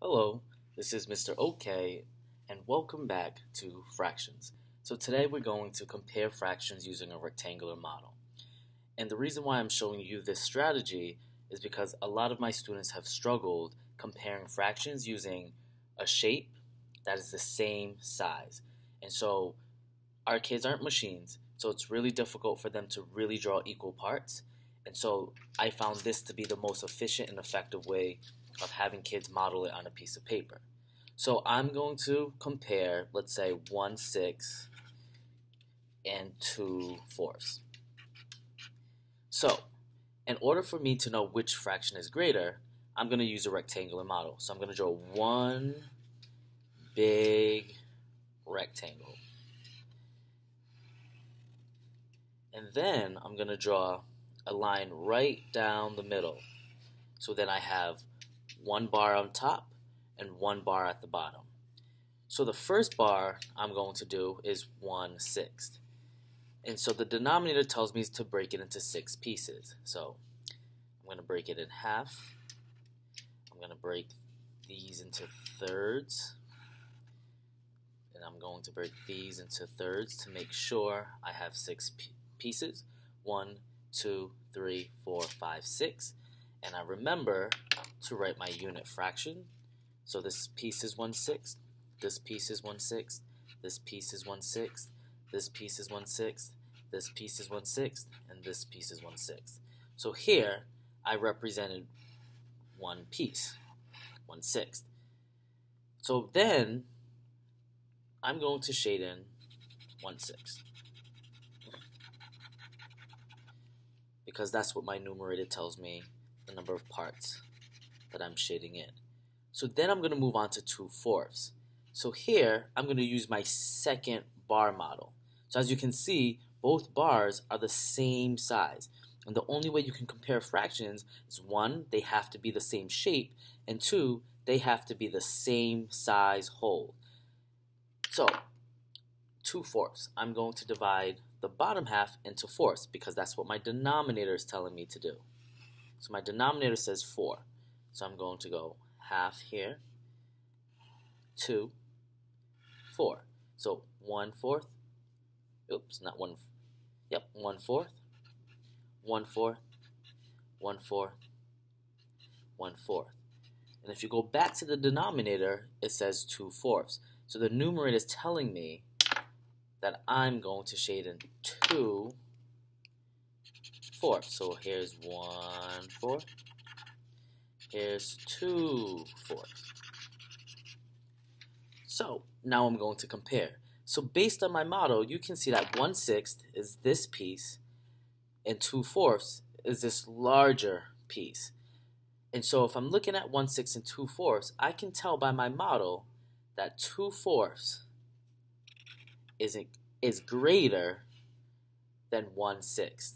Hello, this is Mr. OK, and welcome back to fractions. So today we're going to compare fractions using a rectangular model. And the reason why I'm showing you this strategy is because a lot of my students have struggled comparing fractions using a shape that is the same size. And so our kids aren't machines, so it's really difficult for them to really draw equal parts. And so I found this to be the most efficient and effective way of having kids model it on a piece of paper. So I'm going to compare, let's say, 1/6 and 2/4. So in order for me to know which fraction is greater, I'm going to use a rectangular model. So I'm going to draw one big rectangle. And then I'm going to draw a line right down the middle. So then I have one bar on top and one bar at the bottom. So the first bar I'm going to do is 1/6. And so the denominator tells me to break it into 6 pieces. So I'm going to break it in half. I'm going to break these into thirds. And I'm going to break these into thirds to make sure I have 6 pieces. 1, 2, 3, 4, 5, 6. And I remember to write my unit fraction. So this piece is 1/6, this piece is 1/6, this piece is 1/6, this piece is 1/6, this piece is 1/6, and this piece is 1/6. So here I represented one piece, 1/6. So then I'm going to shade in 1/6 because that's what my numerator tells me the number of parts that I'm shading in. So then I'm going to move on to 2/4. So here I'm going to use my second bar model. So as you can see, both bars are the same size. And the only way you can compare fractions is 1, they have to be the same shape, and 2, they have to be the same size whole. So 2/4, I'm going to divide the bottom half into fourths because that's what my denominator is telling me to do. So my denominator says 4. So I'm going to go half here, 2, 4. So 1/4, oops, not 1, yep, 1/4, 1/4, 1/4, 1/4. And if you go back to the denominator, it says 2/4. So the numerator is telling me that I'm going to shade in 2/4. So here's 1/4. Here's 2/4. So now I'm going to compare. So based on my model, you can see that 1/6 is this piece and 2/4 is this larger piece. And so if I'm looking at 1/6 and 2/4, I can tell by my model that 2/4 is greater than 1/6.